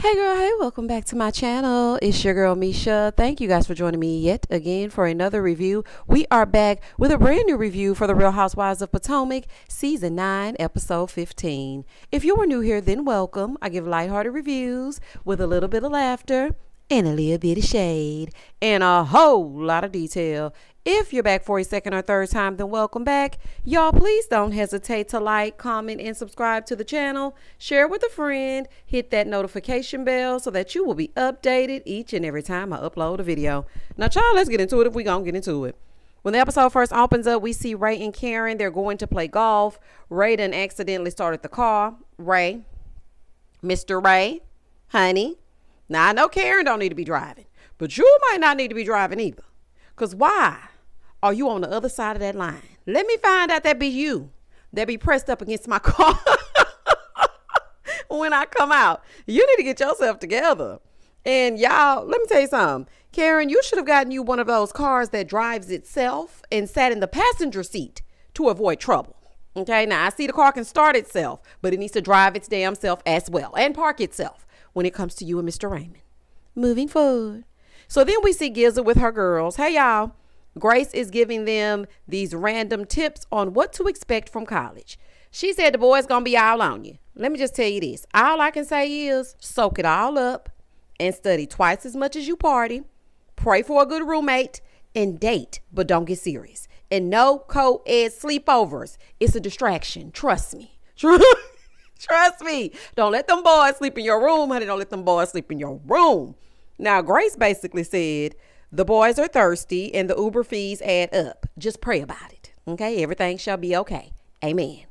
Hey girl, hey, welcome back to my channel. It's your girl Misha. Thank you guys for joining me yet again for another review. We are back with a brand new review for the Real Housewives of Potomac, Season 9, Episode 15. If you are new here, then welcome. I give lighthearted reviews with a little bit of laughter and a little bit of shade and a whole lot of detail. If you're back for a second or third time, then welcome back. Y'all, please don't hesitate to like, comment, and subscribe to the channel. Share with a friend. Hit that notification bell so that you will be updated each and every time I upload a video. Now, y'all, let's get into it if we gonna get into it. When the episode first opens up, we see Ray and Karen. They're going to play golf. Ray done accidentally started the car. Ray, Mr. Ray, honey. Now, I know Karen don't need to be driving, but you might not need to be driving either. Because why are you on the other side of that line? Let me find out that be you that be pressed up against my car when I come out. You need to get yourself together. And y'all, let me tell you something. Karen, you should have gotten you one of those cars that drives itself and sat in the passenger seat to avoid trouble. Okay, now I see the car can start itself, but it needs to drive its damn self as well and park itself when it comes to you and Mr. Raymond. Moving forward. So then we see Giza with her girls. Hey, y'all. Grace is giving them these random tips on what to expect from college. She said the boys gonna be all on you. Let me just tell you this. All I can say is soak it all up and study twice as much as you party. Pray for a good roommate and date, but don't get serious. And no co-ed sleepovers. It's a distraction. Trust me. Trust me. Don't let them boys sleep in your room, honey. Don't let them boys sleep in your room. Now, Grace basically said the boys are thirsty and the Uber fees add up. Just pray about it. Okay? Everything shall be okay. Amen.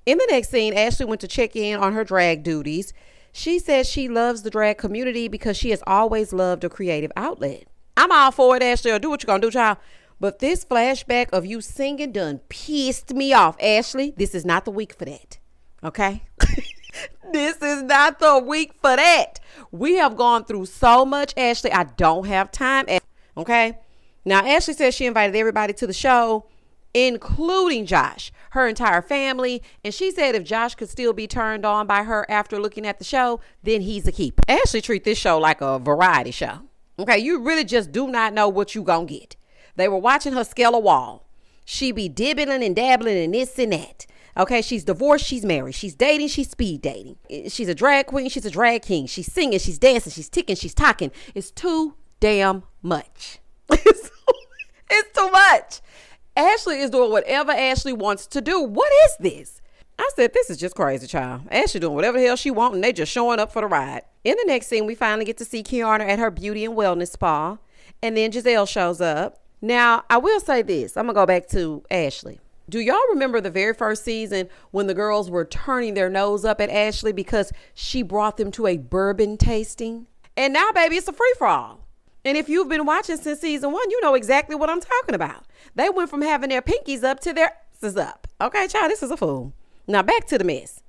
In the next scene, Ashley went to check in on her drag duties. She says she loves the drag community because she has always loved a creative outlet. I'm all for it, Ashley, or do what you're going to do, child. But this flashback of you singing done pissed me off, Ashley. This is not the week for that. Okay? This is not the week for that. We have gone through so much, Ashley. I don't have time. Okay? Now, Ashley says she invited everybody to the show, including Josh, her entire family. And she said if Josh could still be turned on by her after looking at the show, then he's a keeper. Ashley treat this show like a variety show. Okay? You really just do not know what you gonna get. They were watching her scale a wall. She be dibbling and dabbling and this and that. Okay, she's divorced, she's married, she's dating, she's speed dating. She's a drag queen, she's a drag king. She's singing, she's dancing, she's ticking, she's talking. It's too damn much. It's too much. Ashley is doing whatever Ashley wants to do. What is this? I said, this is just crazy, child. Ashley doing whatever the hell she wants and they just showing up for the ride. In the next scene, we finally get to see Kiana at her beauty and wellness spa. And then Giselle shows up. Now, I will say this. I'm going to go back to Ashley. Do y'all remember the very first season when the girls were turning their nose up at Ashley because she brought them to a bourbon tasting? And now, baby, it's a free-for-all. And if you've been watching since season 1, you know exactly what I'm talking about. They went from having their pinkies up to their asses up. Okay, child, this is a fool. Now, back to the mess.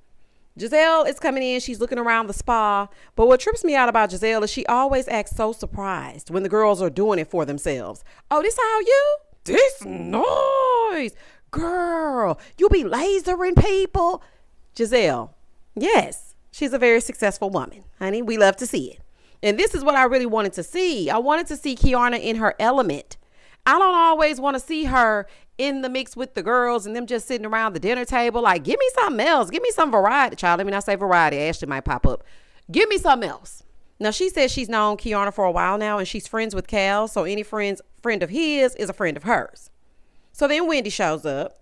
Giselle is coming in. She's looking around the spa. But what trips me out about Giselle is she always acts so surprised when the girls are doing it for themselves. Oh, this how you? This noise. Girl, you be lasering people. Giselle, yes, she's a very successful woman, honey. We love to see it. And this is what I really wanted to see. I wanted to see Kiana in her element. I don't always want to see her in the mix with the girls and them just sitting around the dinner table. Like, give me something else. Give me some variety. Child, let me not say variety. Ashley might pop up. Give me something else. Now, she says she's known Kiana for a while now and she's friends with Cal. So any friend of his is a friend of hers. So then Wendy shows up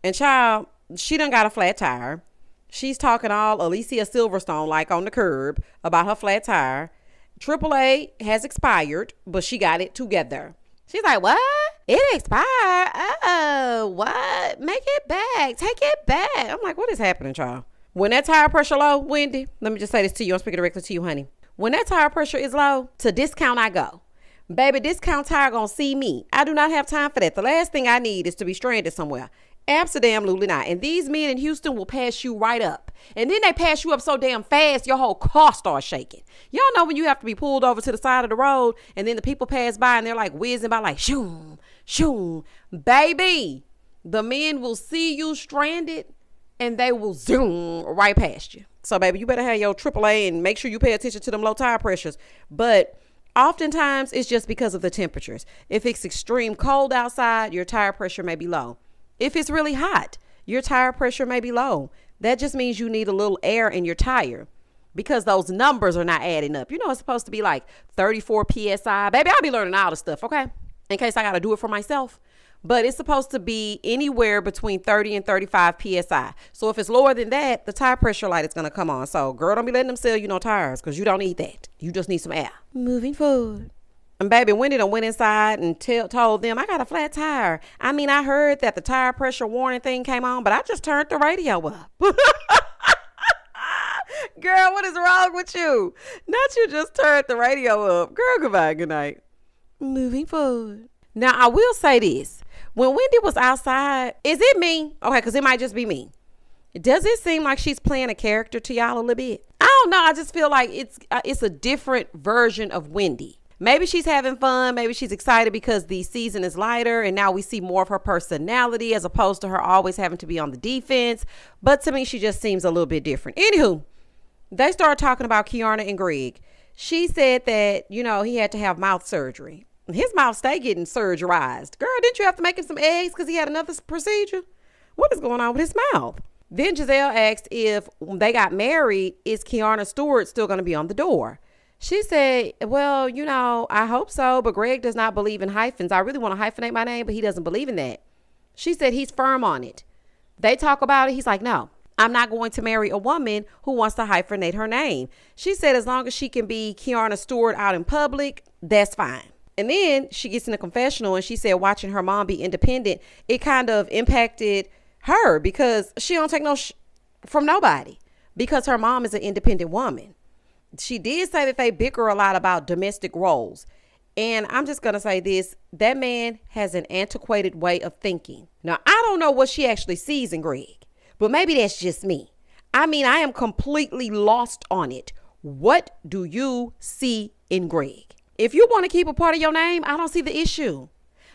and child, she done got a flat tire. She's talking all Alicia Silverstone like on the curb about her flat tire. AAA has expired, but she got it together. She's like, what? It expired? Oh, what? Make it back. Take it back. I'm like, what is happening, child? When that tire pressure low, Wendy, let me just say this to you. I'm speaking directly to you, honey. When that tire pressure is low, to discount I go. Baby, discount tire gonna see me. I do not have time for that. The last thing I need is to be stranded somewhere. Absolutely not. And these men in Houston will pass you right up. And then they pass you up so damn fast, your whole car starts shaking. Y'all know when you have to be pulled over to the side of the road and then the people pass by and they're like whizzing by like, shoom, shoom. Baby, the men will see you stranded and they will zoom right past you. So, baby, you better have your AAA and make sure you pay attention to them low tire pressures. But oftentimes, it's just because of the temperatures. If it's extreme cold outside, your tire pressure may be low. If it's really hot, your tire pressure may be low. That just means you need a little air in your tire because those numbers are not adding up. You know, it's supposed to be like 34 PSI. Baby, I'll be learning all the stuff, okay? In case I got to do it for myself. But it's supposed to be anywhere between 30 and 35 PSI. So if it's lower than that, the tire pressure light is going to come on. So, girl, don't be letting them sell you no tires because you don't need that. You just need some air. Moving forward. And baby, Wendy done went inside and told them, I got a flat tire. I mean, I heard that the tire pressure warning thing came on, but I just turned the radio up. Girl, what is wrong with you? Not you just turned the radio up. Girl, goodbye, good night. Moving forward. Now, I will say this. When Wendy was outside, is it me? Okay, because it might just be me. Does it seem like she's playing a character to y'all a little bit? I don't know. I just feel like it's a different version of Wendy. Maybe she's having fun. Maybe she's excited because the season is lighter and now we see more of her personality as opposed to her always having to be on the defense. But to me, she just seems a little bit different. Anywho, they started talking about Kiarna and Greg. She said that, you know, he had to have mouth surgery. His mouth stay getting surgerized. Girl, didn't you have to make him some eggs because he had another procedure? What is going on with his mouth? Then Giselle asked if they got married, is Kiarna Stewart still going to be on the door? She said, well, you know, I hope so, but Greg does not believe in hyphens. I really want to hyphenate my name, but he doesn't believe in that. She said he's firm on it. They talk about it. He's like, no, I'm not going to marry a woman who wants to hyphenate her name. She said as long as she can be Kiarna Stewart out in public, that's fine. And then she gets in a confessional and she said watching her mom be independent, it kind of impacted her because she don't take no from nobody because her mom is an independent woman. She did say that they bicker a lot about domestic roles. And I'm just going to say this, that man has an antiquated way of thinking. Now, I don't know what she actually sees in Greg, but maybe that's just me. I mean, I am completely lost on it. What do you see in Greg? If you want to keep a part of your name, I don't see the issue.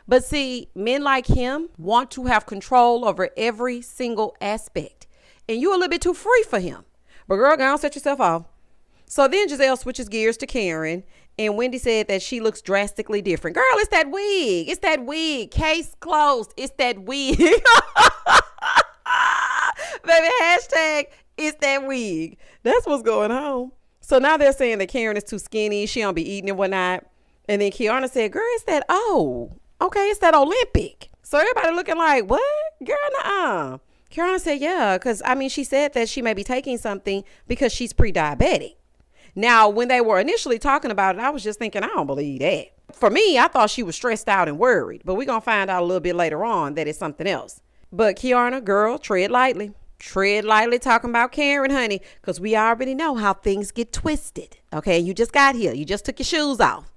But see, men like him want to have control over every single aspect. And you're a little bit too free for him. But girl, go on, set yourself off. So then Giselle switches gears to Karen. And Wendy said that she looks drastically different. Girl, it's that wig. It's that wig. Case closed. It's that wig. Baby, hashtag it's that wig. That's what's going on. So now they're saying that Karen is too skinny. She don't be eating and whatnot. And then Kiarna said, girl, it's that, okay, it's that Olympic. So everybody looking like, what? Girl, nuh-uh. Kiarna said, yeah, because, I mean, she said that she may be taking something because she's pre-diabetic. Now, when they were initially talking about it, I was just thinking, I don't believe that. For me, I thought she was stressed out and worried. But we're going to find out a little bit later on that it's something else. But Kiarna, girl, tread lightly. Tread lightly talking about Karen, honey, because we already know how things get twisted. Okay, you just got here. You just took your shoes off.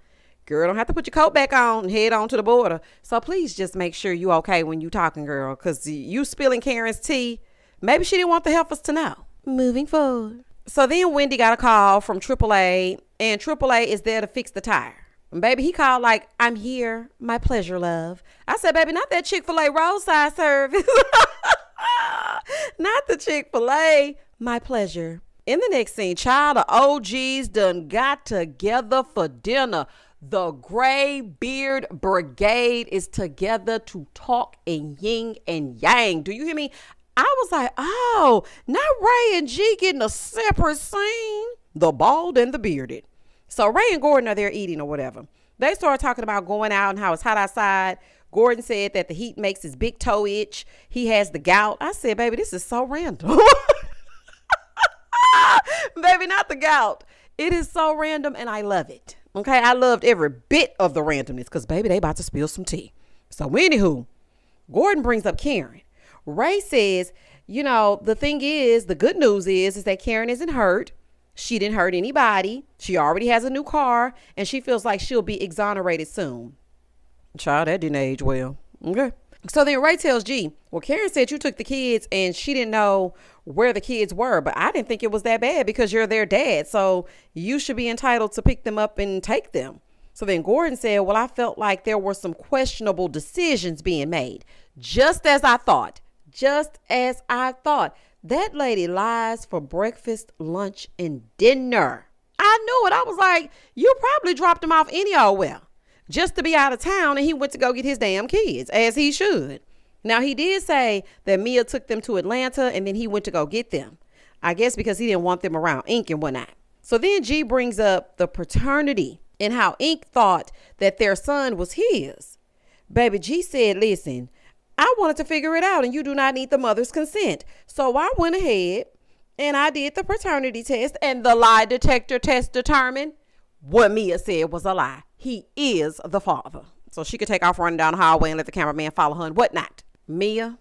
Girl, don't have to put your coat back on and head on to the border. So please just make sure you okay when you talking, girl, because you spilling Karen's tea. Maybe she didn't want the helpers to know. Moving forward. So then Wendy got a call from AAA, and AAA is there to fix the tire. And baby, he called like, I'm here. My pleasure, love. I said, baby, not that Chick-fil-A roadside service. Not the Chick-fil-A. My pleasure. In the next scene, child, the OGs done got together for dinner. The Gray Beard Brigade is together to talk and yin and yang. Do you hear me? I was like, oh, not Ray and G getting a separate scene. The bald and the bearded. So Ray and Gordon are there eating or whatever. They started talking about going out and how it's hot outside. Gordon said that the heat makes his big toe itch. He has the gout. I said, baby, this is so random. Baby, not the gout. It is so random and I love it. Okay, I loved every bit of the randomness because, baby, they about to spill some tea. So anywho, Gordon brings up Karen. Ray says, you know, the thing is, the good news is that Karen isn't hurt. She didn't hurt anybody. She already has a new car and she feels like she'll be exonerated soon. Child, that didn't age well. Okay. So then Ray tells G, well, Karen said you took the kids and she didn't know where the kids were, but I didn't think it was that bad because you're their dad. So you should be entitled to pick them up and take them. So then Gordon said, well, I felt like there were some questionable decisions being made. Just as I thought. That lady lies for breakfast, lunch, and dinner. I knew it. I was like, you probably dropped him off any old where just to be out of town, and he went to go get his damn kids, as he should. Now, he did say that Mia took them to Atlanta, and then he went to go get them. I guess because he didn't want them around Ink and whatnot. So then G brings up the paternity and how Ink thought that their son was his. Baby G said, listen, I wanted to figure it out, and you do not need the mother's consent. So I went ahead and I did the paternity test, and the lie detector test determined what Mia said was a lie. He is the father. So she could take off running down the hallway and let the cameraman follow her and whatnot. Mia,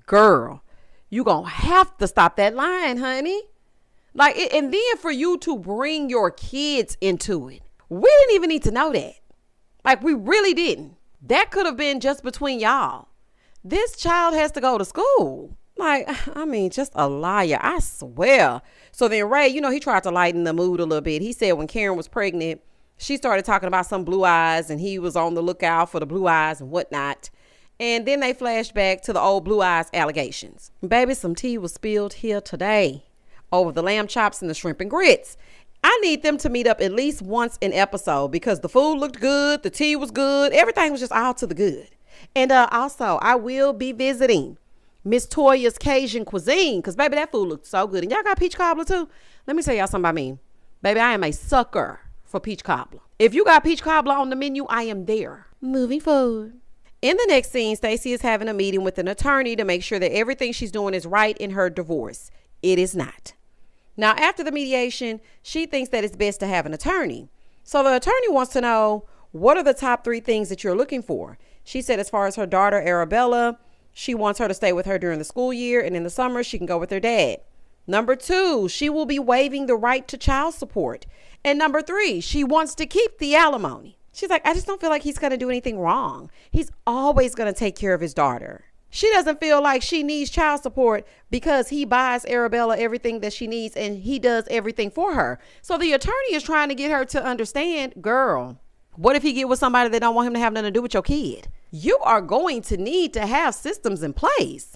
girl, you gonna have to stop that lying, honey. Like, and then for you to bring your kids into it. We didn't even need to know that. Like, we really didn't. That could have been just between y'all. This child has to go to school. Like, I mean, just a liar. I swear. So then Ray, he tried to lighten the mood a little bit. He said when Karen was pregnant, she started talking about some blue eyes, and he was on the lookout for the blue eyes and whatnot. And then they flashed back to the old blue eyes allegations. Baby, some tea was spilled here today over the lamb chops and the shrimp and grits. I need them to meet up at least once an episode because the food looked good. The tea was good. Everything was just all to the good. And also, I will be visiting Miss Toya's Cajun Cuisine because, baby, that food looked so good. And y'all got peach cobbler, too? Let me tell y'all something about me. Baby, I am a sucker for peach cobbler. If you got peach cobbler on the menu, I am there. Moving forward. In the next scene, Stacey is having a meeting with an attorney to make sure that everything she's doing is right in her divorce. It is not. Now, after the mediation, she thinks that it's best to have an attorney. So the attorney wants to know, what are the top 3 things that you're looking for? She said as far as her daughter, Arabella, she wants her to stay with her during the school year, and in the summer, she can go with her dad. Number 2, she will be waiving the right to child support. And number 3, she wants to keep the alimony. She's like, I just don't feel like he's going to do anything wrong. He's always going to take care of his daughter. She doesn't feel like she needs child support because he buys Arabella everything that she needs and he does everything for her. So the attorney is trying to get her to understand, girl, what if he get with somebody that don't want him to have nothing to do with your kid? You are going to need to have systems in place.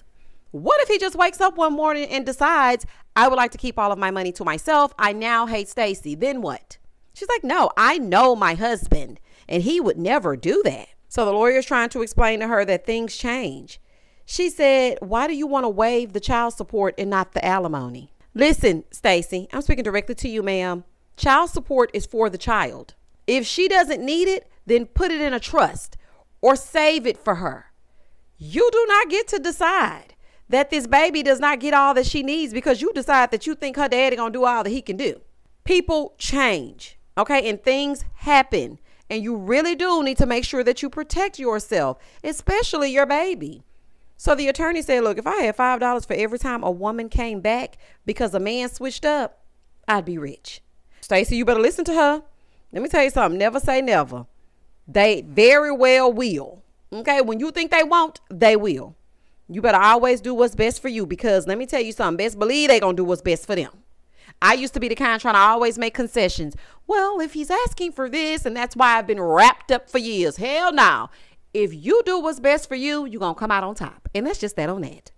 What if he just wakes up one morning and decides, I would like to keep all of my money to myself. I now hate Stacey. Then what? She's like, no, I know my husband and he would never do that. So the lawyer is trying to explain to her that things change. She said, why do you want to waive the child support and not the alimony? Listen, Stacey, I'm speaking directly to you, ma'am. Child support is for the child. If she doesn't need it, then put it in a trust or save it for her. You do not get to decide that this baby does not get all that she needs because you decide that you think her daddy gonna do all that he can do. People change, okay? And things happen. And you really do need to make sure that you protect yourself, especially your baby. So the attorney said, look, if I had $5 for every time a woman came back because a man switched up, I'd be rich. Stacey, you better listen to her. Let me tell you something. Never say never. They very well will. Okay. When you think they won't, they will. You better always do what's best for you because let me tell you something. Best believe they going to do what's best for them. I used to be the kind trying to always make concessions. Well, if he's asking for this and that's why I've been wrapped up for years. Hell no. If you do what's best for you, you're going to come out on top. And that's just that on that.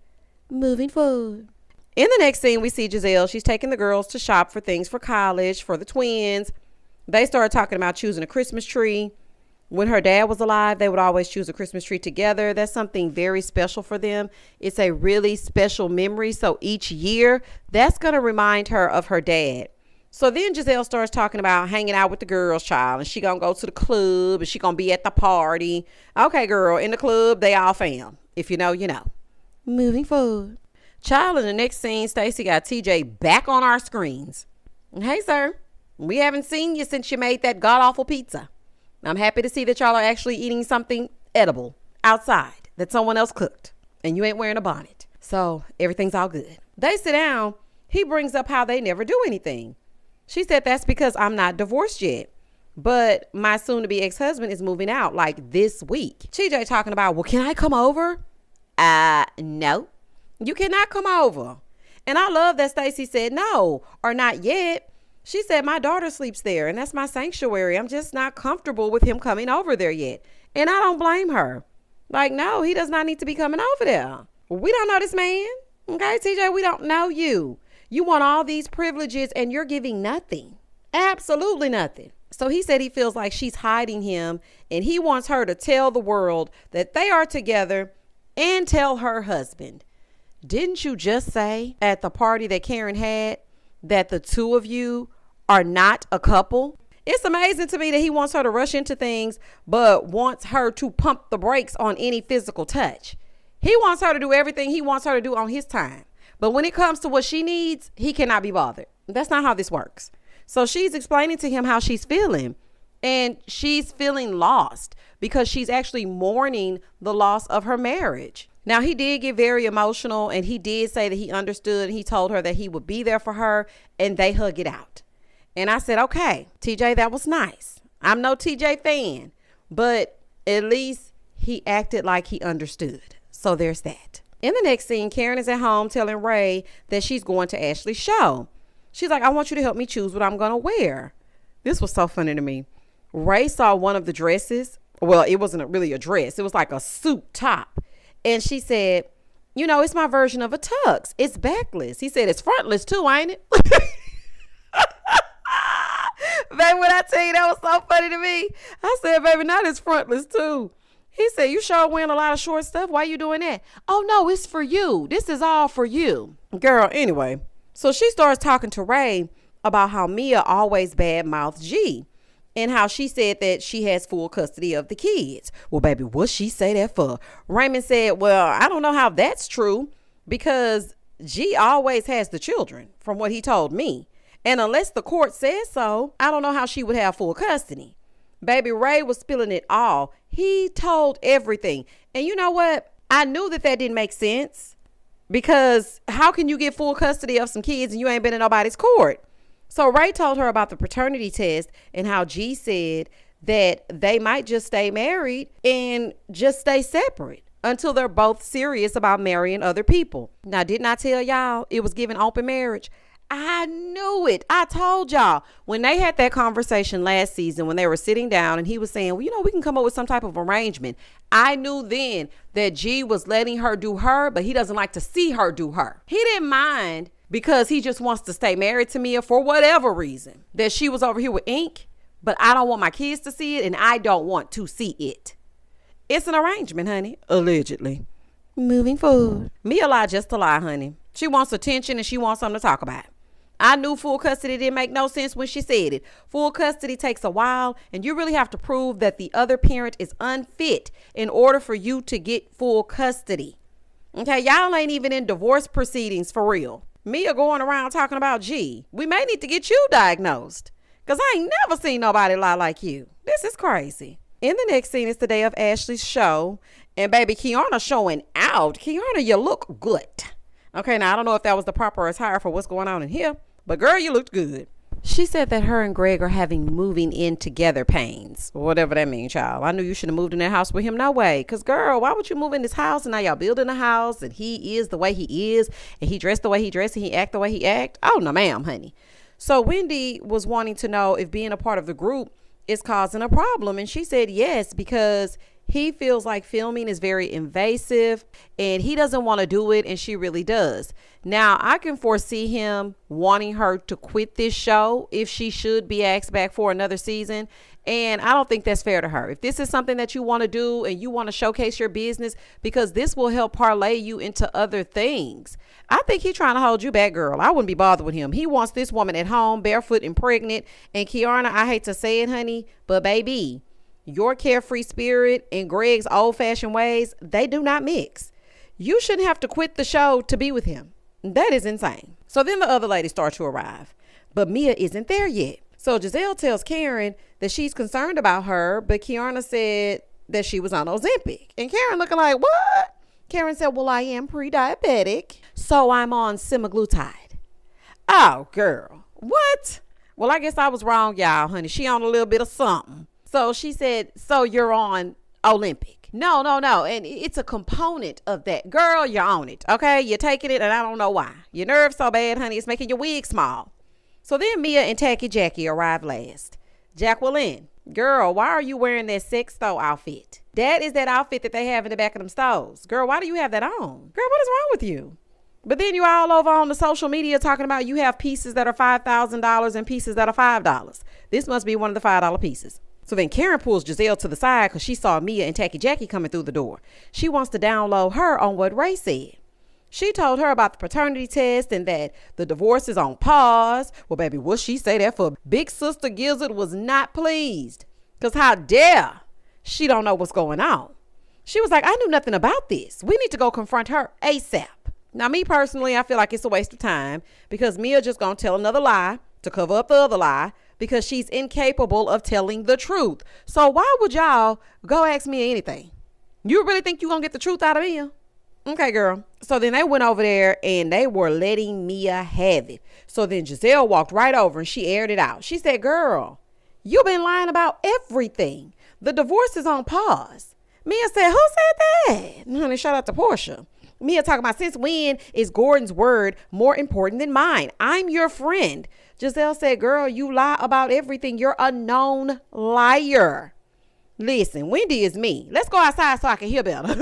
Moving forward. In the next scene, we see Giselle. She's taking the girls to shop for things for college, for the twins. They started talking about choosing a Christmas tree. When her dad was alive, they would always choose a Christmas tree together. That's something very special for them. It's a really special memory. So each year, that's going to remind her of her dad. So then Giselle starts talking about hanging out with the girls, child, and she gonna go to the club and she gonna be at the party. Okay, girl, in the club, they all fam. If you know, you know. Moving forward. Child, in the next scene, Stacey got TJ back on our screens. Hey, sir, we haven't seen you since you made that god-awful pizza. I'm happy to see that y'all are actually eating something edible outside that someone else cooked and you ain't wearing a bonnet. So everything's all good. They sit down. He brings up how they never do anything. She said that's because I'm not divorced yet, but my soon-to-be ex-husband is moving out like this week. TJ talking about, well, can I come over? No, you cannot come over. And I love that Stacey said no or not yet. She said my daughter sleeps there and that's my sanctuary. I'm just not comfortable with him coming over there yet. And I don't blame her. Like, no, he does not need to be coming over there. We don't know this man. Okay, TJ, we don't know you. You want all these privileges and you're giving nothing. Absolutely nothing. So he said he feels like she's hiding him and he wants her to tell the world that they are together and tell her husband. Didn't you just say at the party that Karen had that the two of you are not a couple? It's amazing to me that he wants her to rush into things, but wants her to pump the brakes on any physical touch. He wants her to do everything he wants her to do on his time. But when it comes to what she needs, he cannot be bothered. That's not how this works. So she's explaining to him how she's feeling. And she's feeling lost because she's actually mourning the loss of her marriage. Now, he did get very emotional and he did say that he understood. He told her that he would be there for her and they hug it out. And I said, okay, TJ, that was nice. I'm no TJ fan, but at least he acted like he understood. So there's that. In the next scene, Karen is at home telling Ray that she's going to Ashley's show. She's like, I want you to help me choose what I'm going to wear. This was so funny to me. Ray saw one of the dresses. Well, it wasn't really a dress. It was like a suit top. And she said, you know, it's my version of a tux. It's backless. He said, it's frontless too, ain't it? Baby, when I tell you that was so funny to me, I said, baby, now it's frontless too. He said, you sure wearing a lot of short stuff. Why you doing that? Oh, no, it's for you. This is all for you. Girl, anyway. So she starts talking to Ray about how Mia always badmouthed G and how she said that she has full custody of the kids. Well, baby, what she say that for? Raymond said, well, I don't know how that's true because G always has the children from what he told me. And unless the court says so, I don't know how she would have full custody. Baby, Ray was spilling it all. He told everything. And you know what? I knew that didn't make sense because how can you get full custody of some kids and you ain't been in nobody's court? So Ray told her about the paternity test and how G said that they might just stay married and just stay separate until they're both serious about marrying other people. Now, didn't I tell y'all it was giving open marriage? I knew it. I told y'all when they had that conversation last season, when they were sitting down and he was saying, well, you know, we can come up with some type of arrangement. I knew then that G was letting her do her, but he doesn't like to see her do her. He didn't mind because he just wants to stay married to Mia for whatever reason, that she was over here with ink, but I don't want my kids to see it and I don't want to see it. It's an arrangement, honey. Allegedly. Moving forward. Mia lied just to lie, honey. She wants attention and she wants something to talk about. I knew full custody didn't make no sense when she said it. Full custody takes a while, and you really have to prove that the other parent is unfit in order for you to get full custody. Okay, y'all ain't even in divorce proceedings for real. Mia going around talking about G. We may need to get you diagnosed, because I ain't never seen nobody lie like you. This is crazy. In the next scene, it's the day of Ashley's show, and baby, Kiana showing out. Kiana, you look good. Okay, now I don't know if that was the proper attire for what's going on in here, but girl, you looked good. She said that her and Greg are having moving in together pains, whatever that means, child. I knew you should have moved in that house with him. No way. Because girl, why would you move in this house and now y'all building a house and he is the way he is and he dressed the way he dressed and he act the way he act? Oh, no, ma'am, honey. So Wendy was wanting to know if being a part of the group is causing a problem. And she said yes, because he feels like filming is very invasive and he doesn't want to do it. And she really does. Now, I can foresee him wanting her to quit this show if she should be asked back for another season. And I don't think that's fair to her. If this is something that you want to do and you want to showcase your business, because this will help parlay you into other things. I think he's trying to hold you back, girl. I wouldn't be bothered with him. He wants this woman at home, barefoot and pregnant. And Kiana, I hate to say it, honey, but baby, your carefree spirit and Greg's old-fashioned ways, they do not mix. You shouldn't have to quit the show to be with him. That is insane. So then the other ladies start to arrive, but Mia isn't there yet. So Giselle tells Karen that she's concerned about her, but Kiana said that she was on Ozempic. And Karen looking like, what? Karen said, well, I am pre-diabetic, so I'm on semaglutide. Oh, girl. What? Well, I guess I was wrong, y'all, honey. She on a little bit of something. So she said, so you're on Olympic. No. And it's a component of that. Girl, you're on it. Okay. You're taking it and I don't know why. Your nerves so bad, honey. It's making your wig small. So then Mia and Tacky Jackie arrive last. Jacqueline, girl, why are you wearing that sex store outfit? That is that outfit that they have in the back of them stores. Girl, why do you have that on? Girl, what is wrong with you? But then you're all over on the social media talking about you have pieces that are $5,000 and pieces that are $5. This must be one of the $5 pieces. So then Karen pulls Giselle to the side because she saw Mia and Tacky Jackie coming through the door. She wants to download her on what Ray said. She told her about the paternity test and that the divorce is on pause. Well, baby, what she say that for? Big Sister Gizzard was not pleased. Because how dare she don't know what's going on. She was like, I knew nothing about this. We need to go confront her ASAP. Now, me personally, I feel like it's a waste of time because Mia just gonna tell another lie to cover up the other lie because she's incapable of telling the truth. So why would y'all go ask Mia anything? You really think you gonna get the truth out of Mia? Okay, girl. So then they went over there and they were letting Mia have it. So then Giselle walked right over and she aired it out. She said, girl, you've been lying about everything. The divorce is on pause. Mia said, who said that? Honey, shout out to Portia. Mia talking about, since when is Gordon's word more important than mine? I'm your friend. Giselle said, girl, you lie about everything. You're a known liar. Listen, Wendy is me. Let's go outside so I can hear better.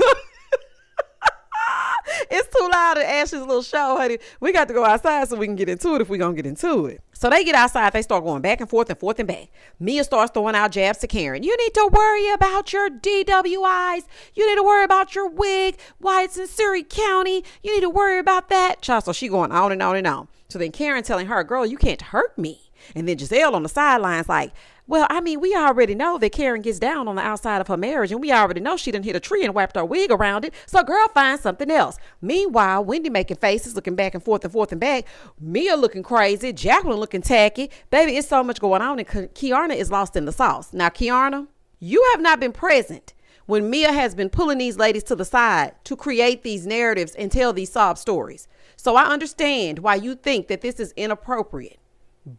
It's too loud at Ashley's little show, honey. We got to go outside so we can get into it if we're going to get into it. So they get outside. They start going back and forth and forth and back. Mia starts throwing out jabs to Karen. You need to worry about your DWIs. You need to worry about your wig. Why it's in Surrey County. You need to worry about that. Child, so she going on and on and on. So then Karen telling her, girl, you can't hurt me. And then Giselle on the sidelines like, well, I mean, we already know that Karen gets down on the outside of her marriage, and we already know she done hit a tree and wrapped her wig around it. So, girl, find something else. Meanwhile, Wendy making faces, looking back and forth and back. Mia looking crazy. Jacqueline looking tacky. Baby, it's so much going on, and Kiarna is lost in the sauce. Now, Kiarna, you have not been present when Mia has been pulling these ladies to the side to create these narratives and tell these sob stories. So I understand why you think that this is inappropriate.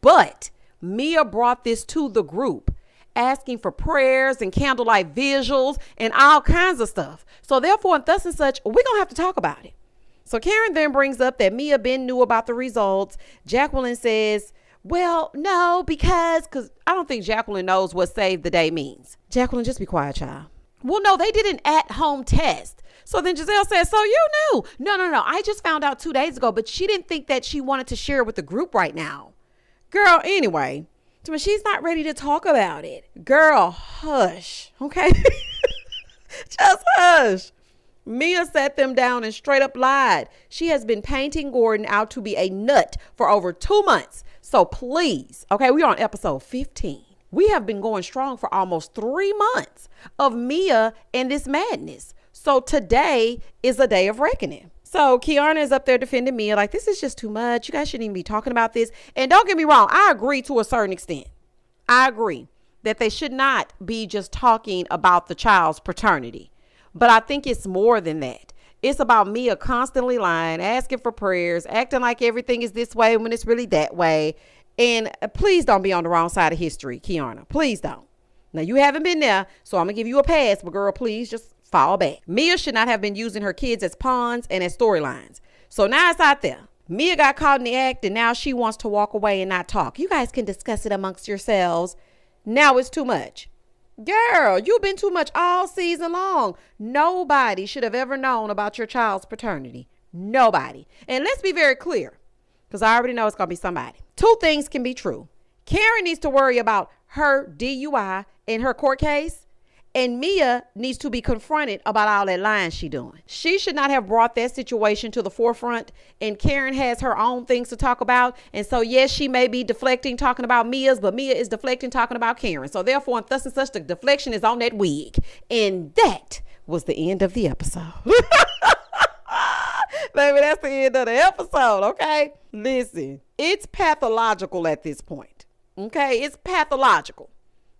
But Mia brought this to the group, asking for prayers and candlelight visuals and all kinds of stuff. So therefore, thus and such, we're going to have to talk about it. So Karen then brings up that Mia Ben knew about the results. Jacqueline says, well, no, because I don't think Jacqueline knows what save the day means. Jacqueline, just be quiet, child. Well, no, they did an at-home test. So then Giselle says, so you knew. No. I just found out 2 days ago, but she didn't think that she wanted to share it with the group right now. Girl, anyway, she's not ready to talk about it. Girl, hush, okay? Just hush. Mia sat them down and straight up lied. She has been painting Gordon out to be a nut for over 2 months. So please, okay, we're on episode 15. We have been going strong for almost 3 months of Mia and this madness. So today is a day of reckoning. So Kiarna is up there defending Mia like, this is just too much. You guys shouldn't even be talking about this. And don't get me wrong. I agree to a certain extent. I agree that they should not be just talking about the child's paternity. But I think it's more than that. It's about Mia constantly lying, asking for prayers, acting like everything is this way when it's really that way. And please don't be on the wrong side of history, Kiarna. Please don't. Now, you haven't been there, so I'm going to give you a pass. But girl, please just fall back. Mia should not have been using her kids as pawns and as storylines. So now it's out there. Mia got caught in the act and now she wants to walk away and not talk. You guys can discuss it amongst yourselves. Now it's too much. Girl, you've been too much all season long. Nobody should have ever known about your child's paternity. Nobody. And let's be very clear, because I already know it's going to be somebody. 2 things can be true. Karen needs to worry about her DUI in her court case. And Mia needs to be confronted about all that lying she doing. She should not have brought that situation to the forefront. And Karen has her own things to talk about. And so, yes, she may be deflecting, talking about Mia's, but Mia is deflecting, talking about Karen. So therefore, thus and such, the deflection is on that wig. And that was the end of the episode. Baby, that's the end of the episode, okay? Listen, it's pathological at this point, okay? It's pathological.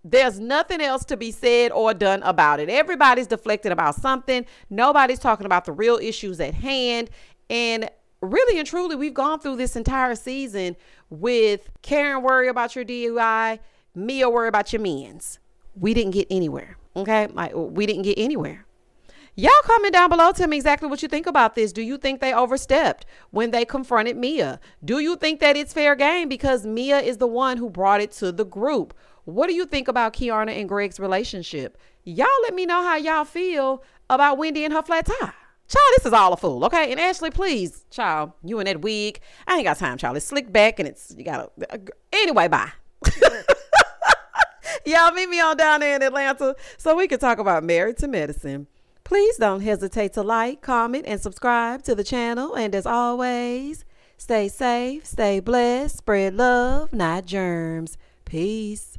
There's nothing else to be said or done about it. Everybody's deflecting about something. Nobody's talking about the real issues at hand. And really and truly, we've gone through this entire season with Karen worry about your DUI, Mia worry about your men's. We didn't get anywhere. Okay? We didn't get anywhere. Y'all comment down below. Tell me exactly what you think about this. Do you think they overstepped when they confronted Mia? Do you think that it's fair game because Mia is the one who brought it to the group? What do you think about Kiarna and Greg's relationship? Y'all let me know how y'all feel about Wendy and her flat tire. Child, this is all a fool, okay? And Ashley, please, child, you in that wig. I ain't got time, child. It's slicked back and you gotta. Anyway, bye. Y'all meet me on down there in Atlanta so we can talk about Married to Medicine. Please don't hesitate to like, comment, and subscribe to the channel. And as always, stay safe, stay blessed, spread love, not germs. Peace.